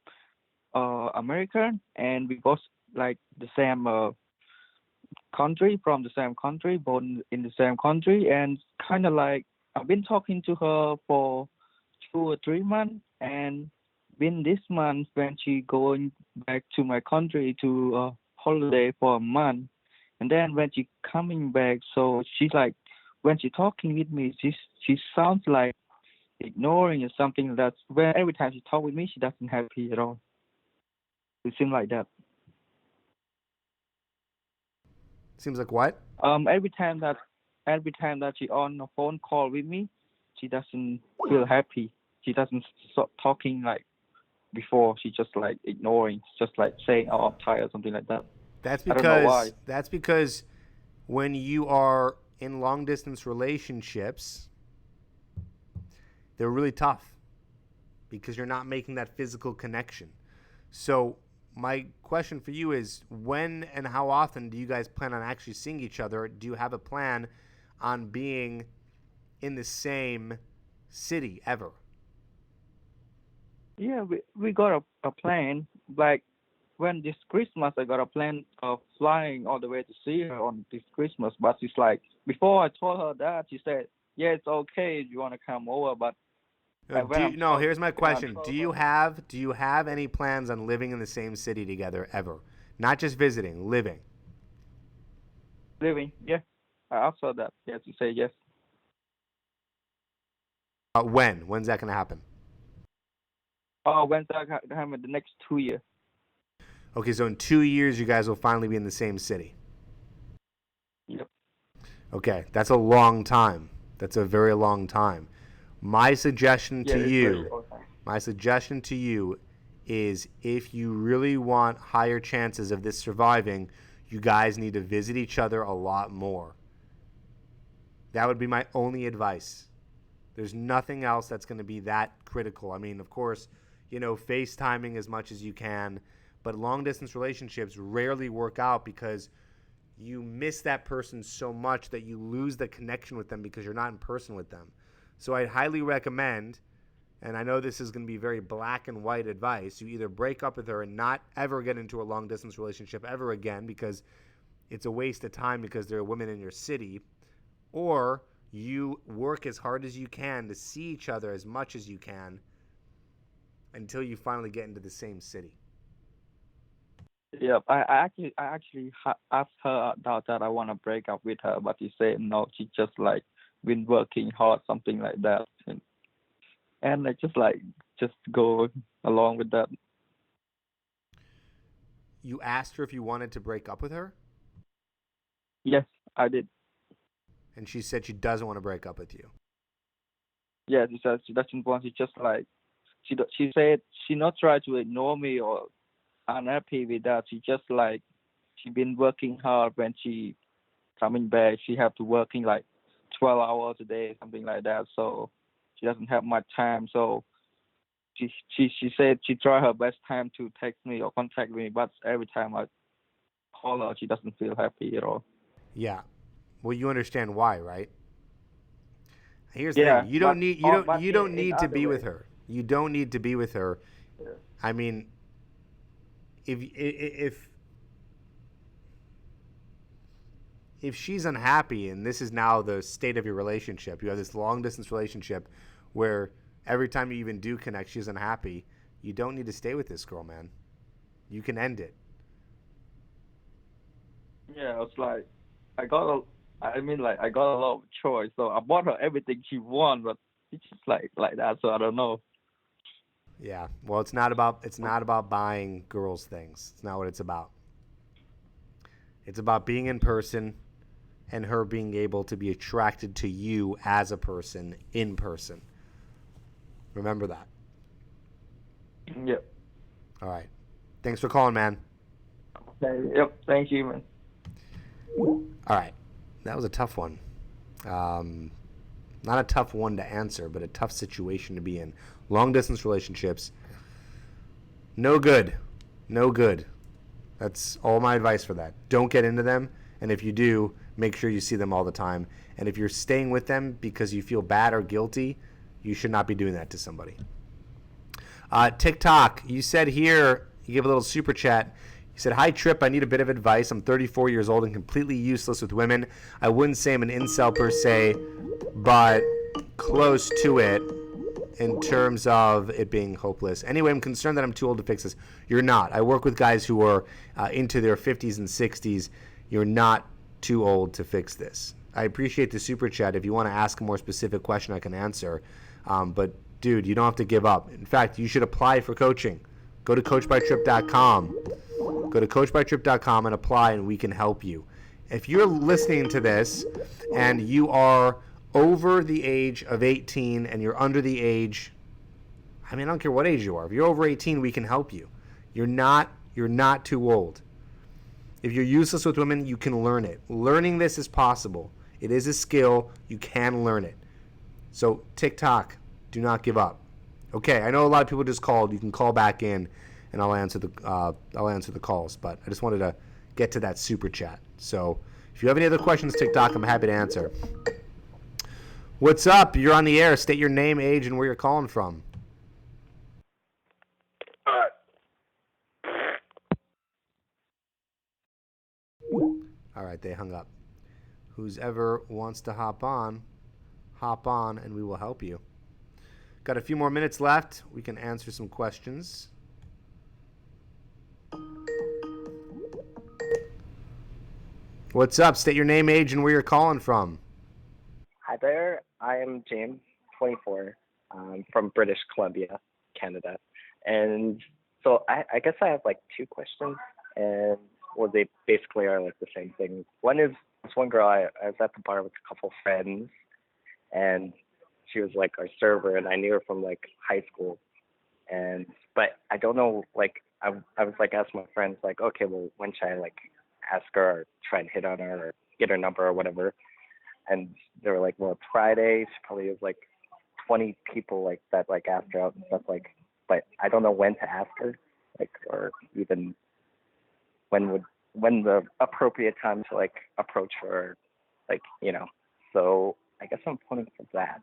America, and we both like the same country, from the same country, born in the same country, and kind of like I've been talking to her for 2 or 3 months, and been this month when she going back to my country to holiday for a month, and then when she coming back, so she's like when she talking with me, she sounds like ignoring or something. That's when every time she talk with me, she doesn't happy at all. It seems like that. Seems like what? Every time that she on a phone call with me, she doesn't feel happy. She doesn't stop talking like before. She just like ignoring, just like saying, "Oh, I'm tired," something like that. That's I don't know why. because when you are in long distance relationships, they're really tough because you're not making that physical connection. So my question for you is, when and how often do you guys plan on actually seeing each other? Do you have a plan on being in the same city ever? Yeah, we got a plan. Like when this Christmas, I got a plan of flying all the way to see her on this Christmas. But it's like before I told her that, she said, "Yeah, it's okay if you want to come over." But Here's my question. told Do you have any plans on living in the same city together ever? Not just visiting, living. living, yeah, I asked her that. Yeah, she said yes. When? When's that going to happen? Oh, when's that happen? The next 2 years. Okay, so in 2 years, you guys will finally be in the same city. Yep. Okay, that's a long time. That's a very long time. My suggestion Yeah, to it's you, very awesome. my suggestion to you is, if you really want higher chances of this surviving, you guys need to visit each other a lot more. That would be my only advice. There's nothing else that's going to be that critical. I mean, of course, FaceTiming as much as you can, but long distance relationships rarely work out because you miss that person so much that you lose the connection with them because you're not in person with them. So I'd highly recommend, and I know this is going to be very black and white advice, you either break up with her and not ever get into a long distance relationship ever again because it's a waste of time because there are women in your city, or you work as hard as you can to see each other as much as you can until you finally get into the same city. Yep. I actually asked her about that. I want to break up with her, but she said no. She just like been working hard, something like that, and I just go along with that. You asked her if you wanted to break up with her, Yes, I did. and she said she doesn't want to break up with you. Yeah, she said she doesn't want. She just like she said she not try to ignore me or unhappy with that. She just like she been working hard. When she coming back, she have to working like 12 hours a day, something like that. So she doesn't have much time. So she said she try her best time to text me or contact me, but every time I call her, she doesn't feel happy at all. Yeah. Well, you understand why, right? Here's the Yeah, thing. You but don't need but you don't in need to other be with way. her. You don't need to be with her. Yeah. I mean, if she's unhappy and this is now the state of your relationship, you have this long distance relationship where every time you even do connect, she's unhappy. You don't need to stay with this girl, man. You can end it. Yeah, it's like I got a, I got a lot of choice. So I bought her everything she wants, but it's just like that. So I don't know. Yeah. Well, it's not about buying girls things. It's not what it's about. It's about being in person and her being able to be attracted to you as a person in person. Remember that. Yep. All right. Thanks for calling, man. Okay, yep. Thank you, man. All right. That was a tough one. Not a tough one to answer, but a tough situation to be in. Long distance relationships. No good. No good. That's all my advice for that. Don't get into them, and if you do, make sure you see them all the time. And if you're staying with them because you feel bad or guilty, you should not be doing that to somebody. TikTok, you said here, you gave a little super chat. You said, hi, Trip. I need a bit of advice. I'm 34 years old and completely useless with women. I wouldn't say I'm an incel per se, but close to it in terms of it being hopeless. Anyway, I'm concerned that I'm too old to fix this. You're not. I work with guys who are into their 50s and 60s. You're not too old to fix this. I appreciate the super chat. If you want to ask a more specific question, I can answer. But, dude, you don't have to give up. In fact, you should apply for coaching. Go to coachbytrip.com. Go to coachbytrip.com and apply, and we can help you. If you're listening to this and you are over the age of 18 and you're under the age, I don't care what age you are. If you're over 18, we can help you. You're not too old. If you're useless with women, you can learn it. Learning this is possible. It is a skill. You can learn it. So TikTok, do not give up. Okay, I know a lot of people just called. You can call back in, and I'll answer the calls. But I just wanted to get to that super chat. So if you have any other questions, TikTok, I'm happy to answer. What's up? You're on the air. State your name, age, and where you're calling from. All right, they hung up. Who's ever wants to hop on, and we will help you. Got a few more minutes left. We can answer some questions. What's up? State your name, age, and where you're calling from. Hi there. I am James, 24, from British Columbia, Canada. And so I guess I have like two questions, and well, they basically are like the same thing. One is this one girl, I was at the bar with a couple friends, and she was like our server, and I knew her from like high school. But I don't know, like I was like asking my friends like, okay, well, when should I like ask her or try and hit on her or get her number or whatever? And they were like, well, it's Friday. She probably has like 20 people like that like asked her out and stuff like. But I don't know when to ask her, like, or even when the appropriate time to like approach her, like, you know. So I guess I'm pointing for that.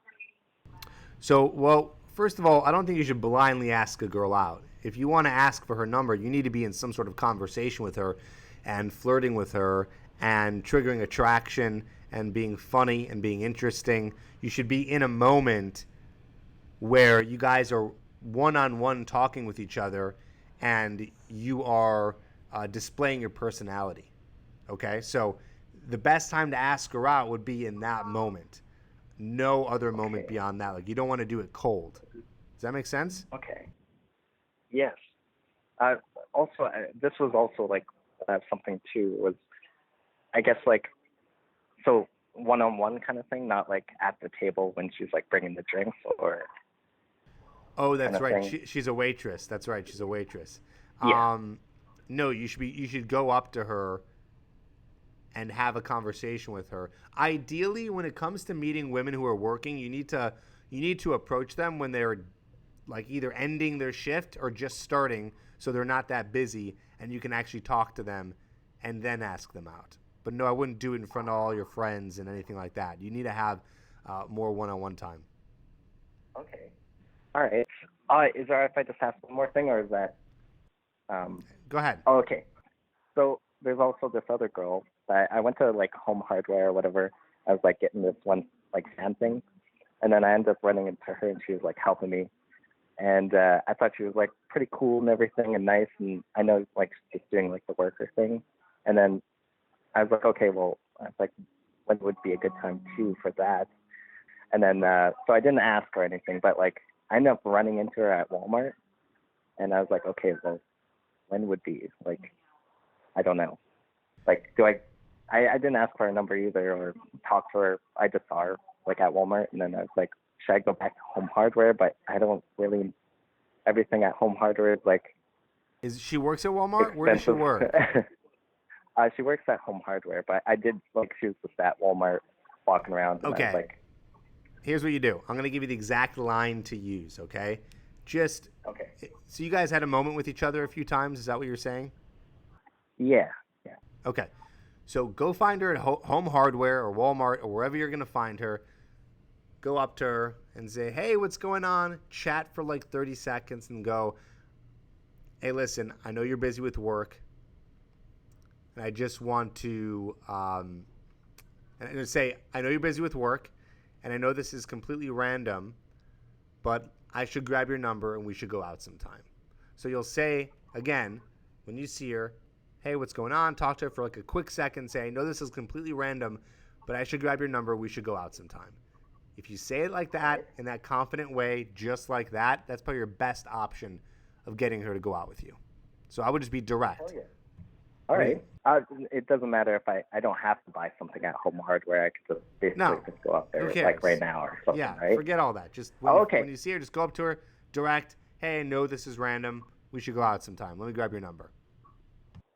So, well, first of all, I don't think you should blindly ask a girl out. If you want to ask for her number, you need to be in some sort of conversation with her and flirting with her and triggering attraction and being funny and being interesting. You should be in a moment where you guys are one-on-one talking with each other and you are displaying your personality. Okay? So the best time to ask her out would be in that moment. No other moment beyond that. Like, you don't want to do it cold. Does that make sense? Okay. Yes. Also, this was also like something too, was I guess like, so one-on-one kind of thing, not like at the table when she's like bringing the drinks or. Oh, that's right. She's a waitress. That's right. She's a waitress. Yeah. No, you should go up to her and have a conversation with her. Ideally, when it comes to meeting women who are working, you need to approach them when they're like either ending their shift or just starting, so they're not that busy, and you can actually talk to them and then ask them out. But no, I wouldn't do it in front of all your friends and anything like that. You need to have more one-on-one time. Okay. All right. Is there if I just ask one more thing, or is that? Go ahead. Oh, okay. So there's also this other girl that I went to like Home Hardware or whatever. I was like getting this one like fan thing, and then I ended up running into her, and she was like helping me. And I thought she was like pretty cool and everything and nice, and I know like just doing like the worker thing. And then I was like, okay, well, I was like, when would be a good time too for that? And then so I didn't ask or anything, but like I ended up running into her at Walmart, and I was like, okay, well, when would be like, I don't know, like I didn't ask for her number either or talk to her. I just saw her like at Walmart, and then I was like, should I go back to Home Hardware? But I don't really. Everything at Home Hardware is like. Is she works at Walmart? Expensive. Where does she work? She works at Home Hardware, but I did like she was just at Walmart walking around. And Okay. I was like, here's what you do. I'm going to give you the exact line to use. Okay. Just. Okay. So you guys had a moment with each other a few times. Is that what you're saying? Yeah. Yeah. Okay. So go find her at Home Hardware or Walmart or wherever you're going to find her. Go up to her and say, hey, what's going on? Chat for like 30 seconds and go, hey, listen, I know you're busy with work. And I just want to and say, I know you're busy with work. And I know this is completely random, but I should grab your number and we should go out sometime. So you'll say, again, when you see her, hey, what's going on? Talk to her for like a quick second. Say, I know this is completely random, but I should grab your number. We should go out sometime. If you say it like that, in that confident way, just like that, that's probably your best option of getting her to go out with you. So I would just be direct. Oh, yeah. All right. It doesn't matter if I don't have to buy something at Home Hardware. I could just basically just go up there like right now or something, right? Forget all that. Just when you see her, just go up to her, direct, hey, I know this is random. We should go out sometime. Let me grab your number.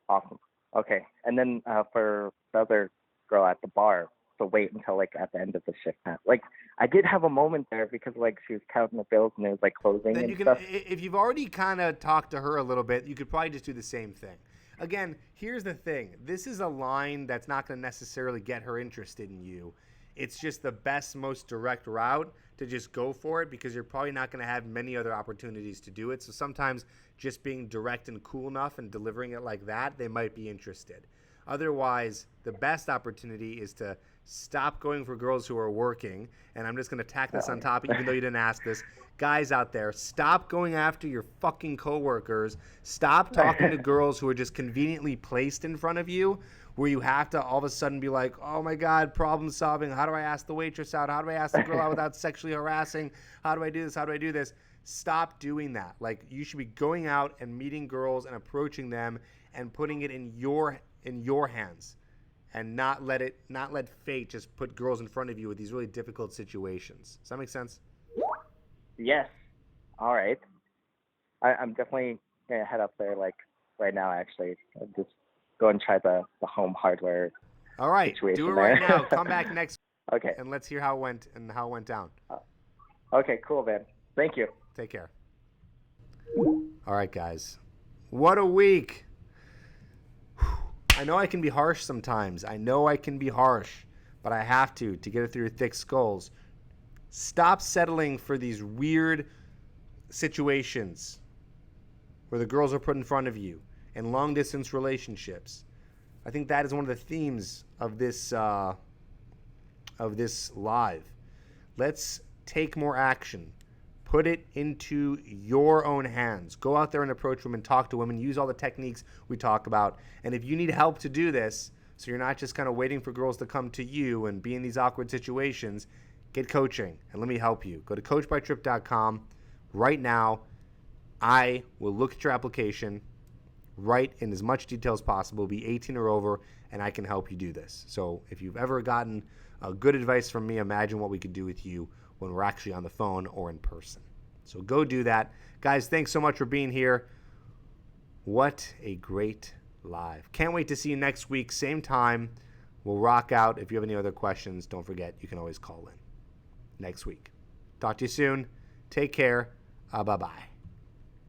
Awesome. Okay. And then for the other girl at the bar, so wait until like at the end of the shift. Like I did have a moment there because like she was counting the bills and it was like closing then and you can, stuff. If you've already kind of talked to her a little bit, you could probably just do the same thing. Again, here's the thing. This is a line that's not going to necessarily get her interested in you. It's just the best, most direct route to just go for it because you're probably not going to have many other opportunities to do it. So sometimes just being direct and cool enough and delivering it like that, they might be interested. Otherwise, the best opportunity is to stop going for girls who are working. And I'm just going to tack this on top, even though you didn't ask this. Guys out there, stop going after your fucking coworkers. Stop talking to girls who are just conveniently placed in front of you, where you have to all of a sudden be like, oh my God, problem solving. How do I ask the waitress out? How do I ask the girl out without sexually harassing? How do I do this? How do I do this? Stop doing that. Like, you should be going out and meeting girls and approaching them and putting it in your hands, and not let fate just put girls in front of you with these really difficult situations. Does that make sense? Yes. All right. I'm definitely gonna head up there like right now. Actually, I'll just go and try the Home Hardware. All right. Situation Do it there. right now. Come back next week. Okay. And let's hear how it went and how it went down. Okay. Cool, man. Thank you. Take care. All right, guys. What a week. I know I can be harsh sometimes. I know I can be harsh, but I have to get it through your thick skulls. Stop settling for these weird situations where the girls are put in front of you and long-distance relationships. I think that is one of the themes of this live. Let's take more action. Put it into your own hands. Go out there and approach women, talk to women, use all the techniques we talk about. And if you need help to do this, so you're not just kind of waiting for girls to come to you and be in these awkward situations, get coaching and let me help you. Go to coachbytrip.com right now. I will look at your application, write in as much detail as possible, be 18 or over, and I can help you do this. So if you've ever gotten good advice from me, imagine what we could do with you when we're actually on the phone or in person. So go do that. Guys, thanks so much for being here. What a great live. Can't wait to see you next week, same time. We'll rock out. If you have any other questions, don't forget, you can always call in next week. Talk to you soon. Take care. Bye-bye.